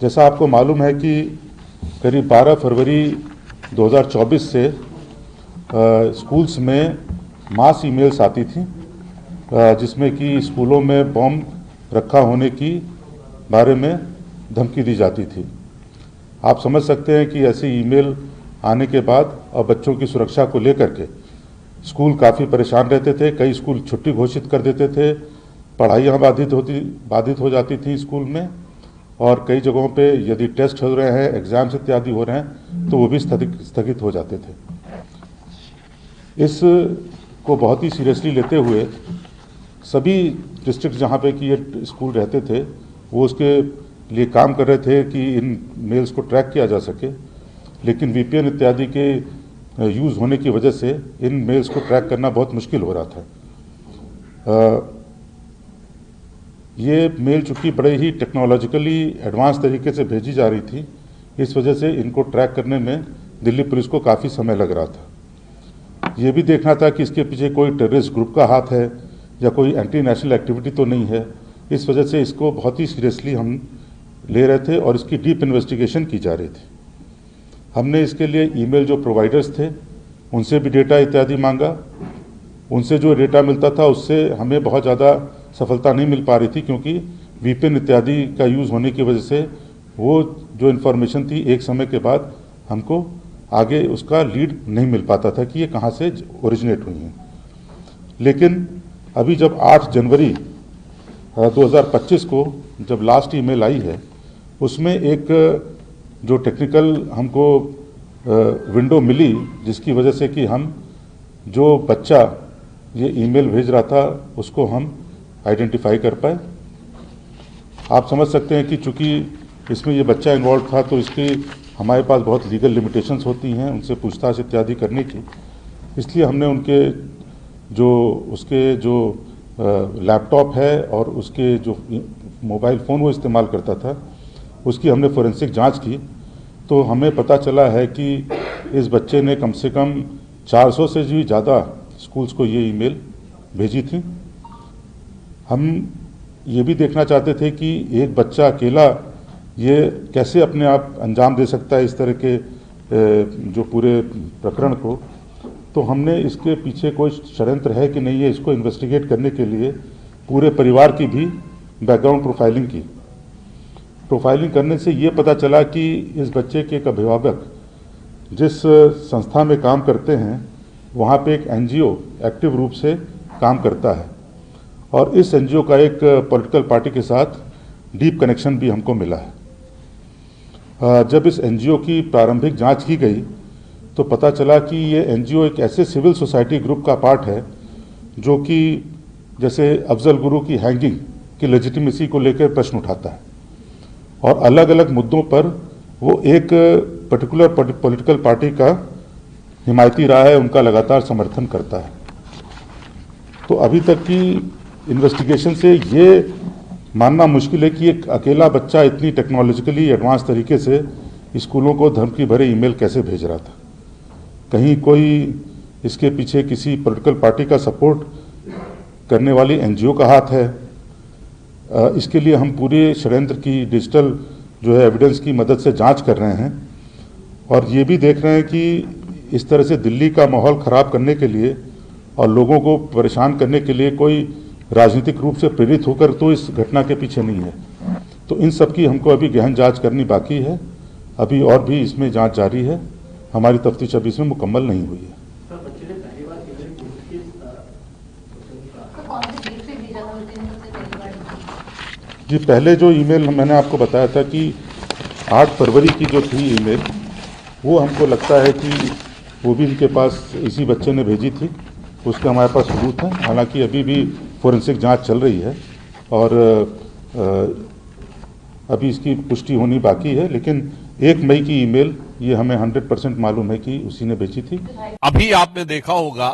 जैसा आपको मालूम है कि करीब 12 फरवरी 2024 से स्कूल्स में मास ईमेल्स आती थी, जिसमें कि स्कूलों में बॉम्ब रखा होने की बारे में धमकी दी जाती थी। आप समझ सकते हैं कि ऐसी ईमेल आने के बाद और बच्चों की सुरक्षा को लेकर के स्कूल काफ़ी परेशान रहते थे। कई स्कूल छुट्टी घोषित कर देते थे, पढ़ाइयाँ बाधित हो जाती थी स्कूल में, और कई जगहों पे यदि टेस्ट हो रहे हैं, एग्ज़ाम्स इत्यादि हो रहे हैं तो वो भी स्थगित हो जाते थे। इस को बहुत ही सीरियसली लेते हुए सभी डिस्ट्रिक्ट जहाँ पे कि ये स्कूल रहते थे वो उसके लिए काम कर रहे थे कि इन मेल्स को ट्रैक किया जा सके, लेकिन वीपीएन इत्यादि के यूज़ होने की वजह से इन मेल्स को ट्रैक करना बहुत मुश्किल हो रहा था। ये मेल चूँकि बड़े ही टेक्नोलॉजिकली एडवांस तरीके से भेजी जा रही थी, इस वजह से इनको ट्रैक करने में दिल्ली पुलिस को काफ़ी समय लग रहा था। ये भी देखना था कि इसके पीछे कोई टेररिस्ट ग्रुप का हाथ है या कोई एंटी नेशनल एक्टिविटी तो नहीं है। इस वजह से इसको बहुत ही सीरियसली हम ले रहे थे और इसकी डीप इन्वेस्टिगेशन की जा रही थी। हमने इसके लिए ईमेल जो प्रोवाइडर्स थे उनसे भी डेटा इत्यादि मांगा। उनसे जो डेटा मिलता था उससे हमें बहुत ज़्यादा सफलता नहीं मिल पा रही थी, क्योंकि वीपीएन इत्यादि का यूज़ होने की वजह से वो जो इन्फॉर्मेशन थी एक समय के बाद हमको आगे उसका लीड नहीं मिल पाता था कि ये कहाँ से ओरिजिनेट हुई हैं। लेकिन अभी जब 8 जनवरी 2025 को जब लास्ट ईमेल आई है, उसमें एक जो टेक्निकल हमको विंडो मिली, जिसकी वजह से कि हम जो बच्चा ये ईमेल भेज रहा था उसको हम आइडेंटिफाई कर पाए। आप समझ सकते हैं कि चूँकि इसमें ये बच्चा इन्वॉल्व था तो इसकी हमारे पास बहुत लीगल लिमिटेशंस होती हैं उनसे पूछताछ इत्यादि करने की। इसलिए हमने उसके जो लैपटॉप है और उसके जो मोबाइल फ़ोन वो इस्तेमाल करता था उसकी हमने फोरेंसिक जांच की, तो हमें पता चला है कि इस बच्चे ने कम से कम 400 से भी ज़्यादा स्कूल्स को ये ईमेल भेजी थी। हम ये भी देखना चाहते थे कि एक बच्चा अकेला ये कैसे अपने आप अंजाम दे सकता है इस तरह के जो पूरे प्रकरण को। तो हमने इसके पीछे कोई षड्यंत्र है कि नहीं है, इसको इन्वेस्टिगेट करने के लिए पूरे परिवार की भी बैकग्राउंड प्रोफाइलिंग करने से ये पता चला कि इस बच्चे के एक अभिभावक जिस संस्था में काम करते हैं वहाँ पे एक एनजीओ एक्टिव रूप से काम करता है, और इस एनजीओ का एक पॉलिटिकल पार्टी के साथ डीप कनेक्शन भी हमको मिला है। जब इस एनजीओ की प्रारंभिक जांच की गई तो पता चला कि ये एनजीओ एक ऐसे सिविल सोसाइटी ग्रुप का पार्ट है जो कि जैसे अफजल गुरु की हैंगिंग की लेजिटिमेसी को लेकर प्रश्न उठाता है, और अलग अलग मुद्दों पर वो एक पर्टिकुलर पॉलिटिकल पार्टी का हिमायती रहा है, उनका लगातार समर्थन करता है। तो अभी तक की इन्वेस्टिगेशन से ये मानना मुश्किल है कि एक अकेला बच्चा इतनी टेक्नोलॉजिकली एडवांस तरीके से स्कूलों को धमकी भरे ईमेल कैसे भेज रहा था। कहीं कोई इसके पीछे किसी पॉलिटिकल पार्टी का सपोर्ट करने वाली एनजीओ का हाथ है। इसके लिए हम पूरे षड्यंत्र की डिजिटल जो है एविडेंस की मदद से जांच कर रहे हैं, और ये भी देख रहे हैं कि इस तरह से दिल्ली का माहौल ख़राब करने के लिए और लोगों को परेशान करने के लिए कोई राजनीतिक रूप से प्रेरित होकर तो इस घटना के पीछे नहीं है। तो इन सब की हमको अभी गहन जांच करनी बाकी है, अभी और भी इसमें जांच जारी है, हमारी तफ्तीश अभी इसमें मुकम्मल नहीं हुई है। जी, पहले जो ईमेल मैंने आपको बताया था कि 8 फरवरी की जो थी ईमेल, वो हमको लगता है कि वो भी इनके पास इसी बच्चे ने भेजी थी, उसका हमारे पास सबूत है। हालांकि अभी भी फोरेंसिक जांच चल रही है और अभी इसकी पुष्टि होनी बाकी है, लेकिन 1 मई की ईमेल ये हमें 100% मालूम है कि उसी ने भेजी थी। अभी आपने देखा होगा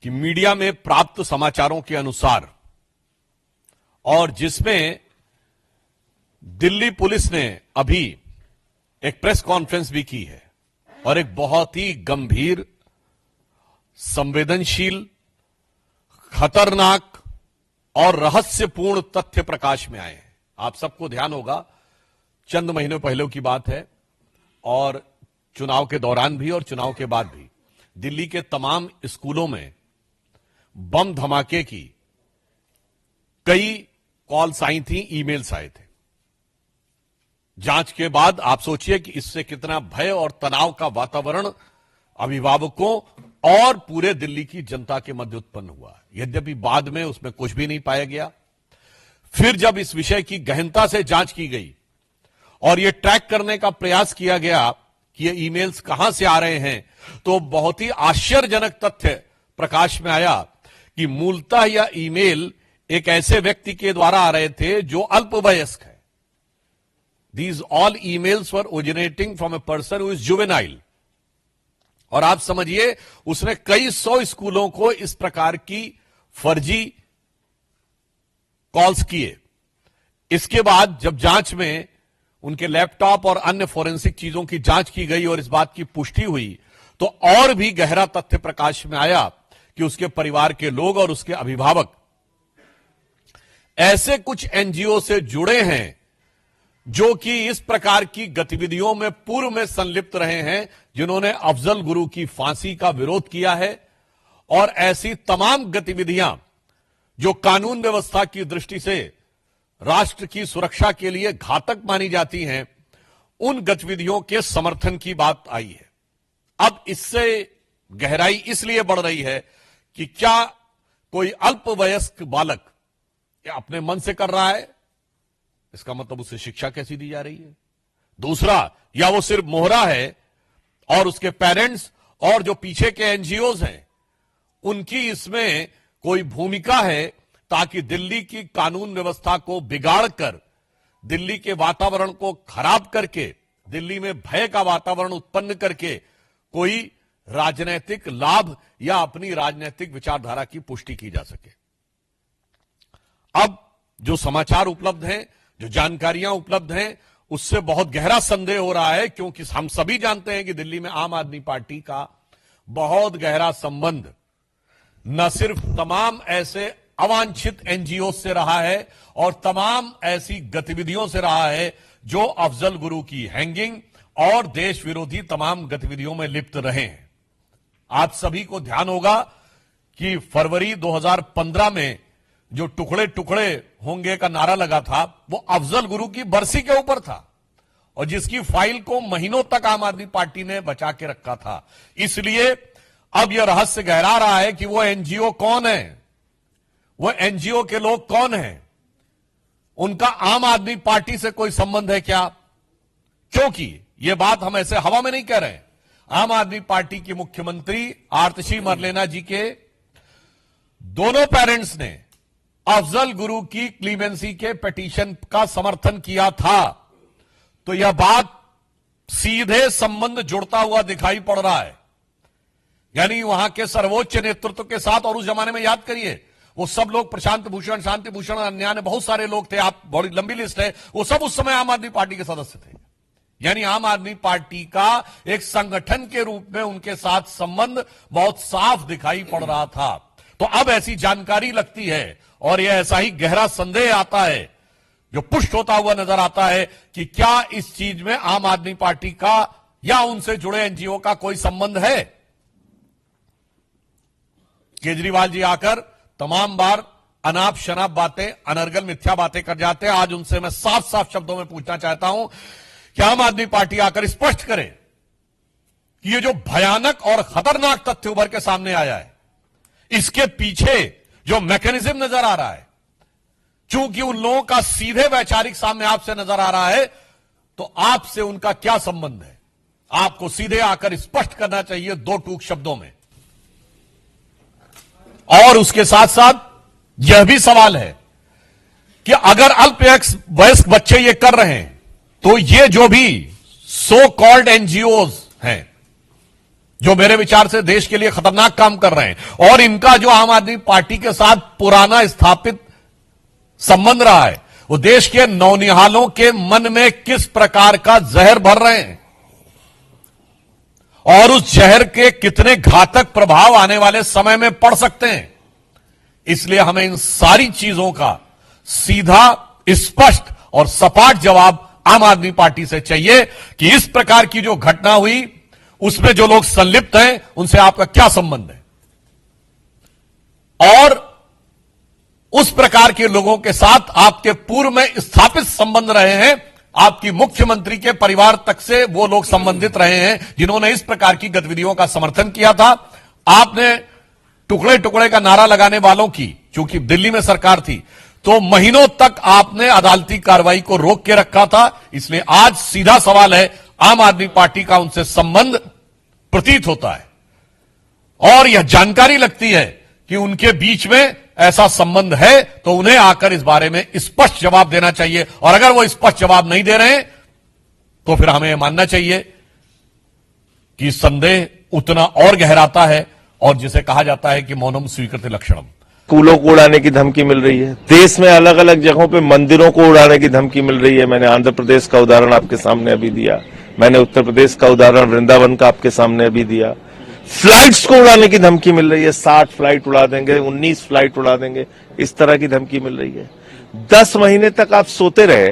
कि मीडिया में प्राप्त समाचारों के अनुसार और जिसमें दिल्ली पुलिस ने अभी एक प्रेस कॉन्फ्रेंस भी की है और एक बहुत ही गंभीर, संवेदनशील, खतरनाक और रहस्यपूर्ण तथ्य प्रकाश में आए हैं। आप सबको ध्यान होगा, चंद महीनों पहले की बात है और चुनाव के दौरान भी और चुनाव के बाद भी दिल्ली के तमाम स्कूलों में बम धमाके की कई कॉल्स आई थी, ईमेल्स आए थे। जांच के बाद आप सोचिए कि इससे कितना भय और तनाव का वातावरण अभिभावकों और पूरे दिल्ली की जनता के मध्य उत्पन्न हुआ। यद्यपि बाद में उसमें कुछ भी नहीं पाया गया। फिर जब इस विषय की गहनता से जांच की गई और यह ट्रैक करने का प्रयास किया गया कि ये ईमेल्स कहां से आ रहे हैं, तो बहुत ही आश्चर्यजनक तथ्य प्रकाश में आया कि मूलतः यह ईमेल एक ऐसे व्यक्ति के द्वारा आ रहे थे जो अल्पवयस्क है। These all emails were originating from a person who is juvenile. और आप समझिए उसने कई 100 स्कूलों को इस प्रकार की फर्जी कॉल्स किए। इसके बाद जब जांच में उनके लैपटॉप और अन्य फोरेंसिक चीजों की जांच की गई और इस बात की पुष्टि हुई, तो और भी गहरा तथ्य प्रकाश में आया कि उसके परिवार के लोग और उसके अभिभावक ऐसे कुछ एनजीओ से जुड़े हैं जो कि इस प्रकार की गतिविधियों में पूर्व में संलिप्त रहे हैं, जिन्होंने अफजल गुरु की फांसी का विरोध किया है और ऐसी तमाम गतिविधियां जो कानून व्यवस्था की दृष्टि से राष्ट्र की सुरक्षा के लिए घातक मानी जाती हैं, उन गतिविधियों के समर्थन की बात आई है। अब इससे गहराई इसलिए बढ़ रही है कि क्या कोई अल्पवयस्क बालक अपने मन से कर रहा है, इसका मतलब उसे शिक्षा कैसी दी जा रही है। दूसरा, या वो सिर्फ मोहरा है और उसके पेरेंट्स और जो पीछे के एनजीओज हैं उनकी इसमें कोई भूमिका है ताकि दिल्ली की कानून व्यवस्था को बिगाड़कर, दिल्ली के वातावरण को खराब करके, दिल्ली में भय का वातावरण उत्पन्न करके कोई राजनीतिक लाभ या अपनी राजनीतिक विचारधारा की पुष्टि की जा सके। अब जो समाचार उपलब्ध हैं, जो जानकारियां उपलब्ध हैं, उससे बहुत गहरा संदेह हो रहा है, क्योंकि हम सभी जानते हैं कि दिल्ली में आम आदमी पार्टी का बहुत गहरा संबंध न सिर्फ तमाम ऐसे अवांछित एनजीओ से रहा है और तमाम ऐसी गतिविधियों से रहा है जो अफजल गुरु की हैंगिंग और देश विरोधी तमाम गतिविधियों में लिप्त रहे हैं। आप सभी को ध्यान होगा कि फरवरी 2015 में जो टुकड़े टुकड़े होंगे का नारा लगा था, वो अफजल गुरु की बरसी के ऊपर था और जिसकी फाइल को महीनों तक आम आदमी पार्टी ने बचा के रखा था। इसलिए अब यह रहस्य गहरा रहा है कि वो एनजीओ कौन है, वो एनजीओ के लोग कौन हैं, उनका आम आदमी पार्टी से कोई संबंध है क्या? क्योंकि यह बात हम ऐसे हवा में नहीं कह रहे हैं। आम आदमी पार्टी की मुख्यमंत्री आतिशी मरलेना जी के दोनों पेरेंट्स ने अफजल गुरु की क्लीमेंसी के पिटीशन का समर्थन किया था, तो यह बात सीधे संबंध जुड़ता हुआ दिखाई पड़ रहा है। यानी वहां के सर्वोच्च नेतृत्व के साथ, और उस जमाने में याद करिए वो सब लोग, प्रशांत भूषण, शांति भूषण, अन्य ने बहुत सारे लोग थे, आप बड़ी लंबी लिस्ट है, वो सब उस समय आम आदमी पार्टी के सदस्य थे। यानी आम आदमी पार्टी का एक संगठन के रूप में उनके साथ संबंध बहुत साफ दिखाई पड़ रहा था। तो अब ऐसी जानकारी लगती है और यह ऐसा ही गहरा संदेह आता है जो पुष्ट होता हुआ नजर आता है कि क्या इस चीज में आम आदमी पार्टी का या उनसे जुड़े एनजीओ का कोई संबंध है। केजरीवाल जी आकर तमाम बार अनाप शनाप बातें, अनर्गल मिथ्या बातें कर जाते हैं। आज उनसे मैं साफ साफ शब्दों में पूछना चाहता हूं कि आम आदमी पार्टी आकर स्पष्ट करे कि ये जो भयानक और खतरनाक तथ्य उभर के सामने आया है, इसके पीछे जो मैकेनिज्म नजर आ रहा है, चूंकि उन लोगों का सीधे वैचारिक सामने आपसे नजर आ रहा है, तो आपसे उनका क्या संबंध है, आपको सीधे आकर स्पष्ट करना चाहिए दो टूक शब्दों में। और उसके साथ साथ यह भी सवाल है कि अगर अल्पवयस्क बच्चे ये कर रहे हैं, तो ये जो भी सो कॉल्ड एनजीओज हैं, जो मेरे विचार से देश के लिए खतरनाक काम कर रहे हैं, और इनका जो आम आदमी पार्टी के साथ पुराना स्थापित संबंध रहा है, वो देश के नौनिहालों के मन में किस प्रकार का जहर भर रहे हैं और उस जहर के कितने घातक प्रभाव आने वाले समय में पड़ सकते हैं। इसलिए हमें इन सारी चीजों का सीधा, स्पष्ट और सपाट जवाब आम आदमी पार्टी से चाहिए कि इस प्रकार की जो घटना हुई उसमें जो लोग संलिप्त हैं उनसे आपका क्या संबंध है, और उस प्रकार के लोगों के साथ आपके पूर्व में स्थापित संबंध रहे हैं, आपकी मुख्यमंत्री के परिवार तक से वो लोग संबंधित रहे हैं जिन्होंने इस प्रकार की गतिविधियों का समर्थन किया था। आपने टुकड़े टुकड़े का नारा लगाने वालों की, चूंकि दिल्ली में सरकार थी, तो महीनों तक आपने अदालती कार्रवाई को रोक के रखा था। इसलिए आज सीधा सवाल है, आम आदमी पार्टी का उनसे संबंध प्रतीत होता है और यह जानकारी लगती है कि उनके बीच में ऐसा संबंध है, तो उन्हें आकर इस बारे में स्पष्ट जवाब देना चाहिए। और अगर वो स्पष्ट जवाब नहीं दे रहे हैं तो फिर हमें यह मानना चाहिए कि संदेह उतना और गहराता है, और जिसे कहा जाता है कि मौनम स्वीकृति लक्षणम। स्कूलों को उड़ाने की धमकी मिल रही है, देश में अलग अलग जगहों पे मंदिरों को उड़ाने की धमकी मिल रही है। मैंने आंध्र प्रदेश का उदाहरण आपके सामने अभी दिया, मैंने उत्तर प्रदेश का उदाहरण वृंदावन का आपके सामने अभी दिया। फ्लाइट्स को उड़ाने की धमकी मिल रही है, 60 फ्लाइट उड़ा देंगे, 19 फ्लाइट उड़ा देंगे, इस तरह की धमकी मिल रही है। 10 महीने तक आप सोते रहे,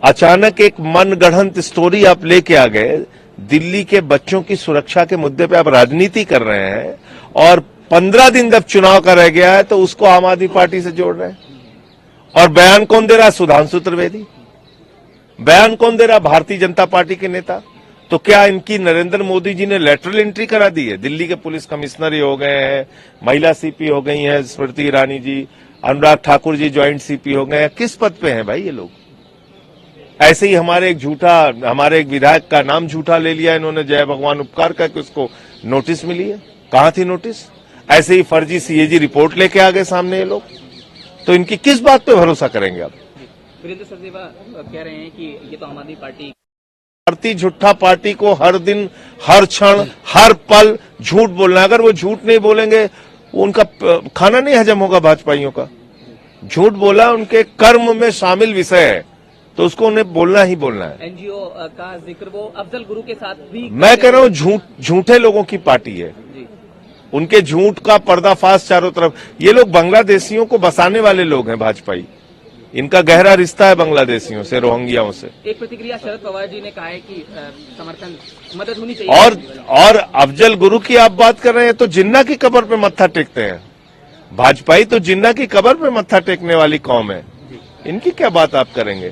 अचानक एक मनगढ़ंत स्टोरी आप लेके आ गए, दिल्ली के बच्चों की सुरक्षा के मुद्दे पे आप राजनीति कर रहे हैं, और 15 दिन जब चुनाव का रह गया है तो उसको आम आदमी पार्टी से जोड़ रहे हैं। और बयान कौन दे रहा है? सुधांशु त्रिवेदी। बयान कौन दे रहा? भारतीय जनता पार्टी के नेता। तो क्या इनकी नरेंद्र मोदी जी ने लेटरल एंट्री करा दी है? दिल्ली के पुलिस कमिश्नर ही हो गए हैं, महिला सीपी हो गई हैं स्मृति ईरानी जी, अनुराग ठाकुर जी ज्वाइंट सीपी हो गए हैं। किस पद पे हैं भाई ये लोग? ऐसे ही हमारे एक विधायक का नाम झूठा ले लिया इन्होंने, जय भगवान उपकार करके उसको नोटिस मिली है। कहां थी नोटिस? ऐसे ही फर्जी सीएजी रिपोर्ट लेके आ गए सामने ये लोग। तो इनकी किस बात पे भरोसा करेंगे आप? वीरेंद्र सचदेवा कह रहे हैं कि ये तो आम आदमी पार्टी भारतीय झूठा पार्टी को हर दिन, हर क्षण, हर पल झूठ बोलना है। अगर वो झूठ नहीं बोलेंगे, उनका खाना नहीं हजम होगा भाजपाइयों का। झूठ बोला उनके कर्म में शामिल विषय है, तो उसको उन्हें बोलना ही बोलना है। एनजीओ का जिक्र वो अफजल गुरु के साथ भी मैं कह रहा हूं झूठे लोगों की पार्टी है, उनके झूठ का पर्दाफाश चारों तरफ। ये लोग बांग्लादेशियों को बसाने वाले लोग हैं भाजपाई, इनका गहरा रिश्ता है बांग्लादेशियों से, रोहिंग्याओं से। एक प्रतिक्रिया शरद पवार जी ने कहा है कि समर्थन मदद होनी चाहिए। और अफजल गुरु की आप बात कर रहे हैं तो जिन्ना की कब्र पे मत्था टेकते हैं। भाजपाई तो जिन्ना की कब्र पे मत्था टेकने वाली कौम है, इनकी क्या बात आप करेंगे?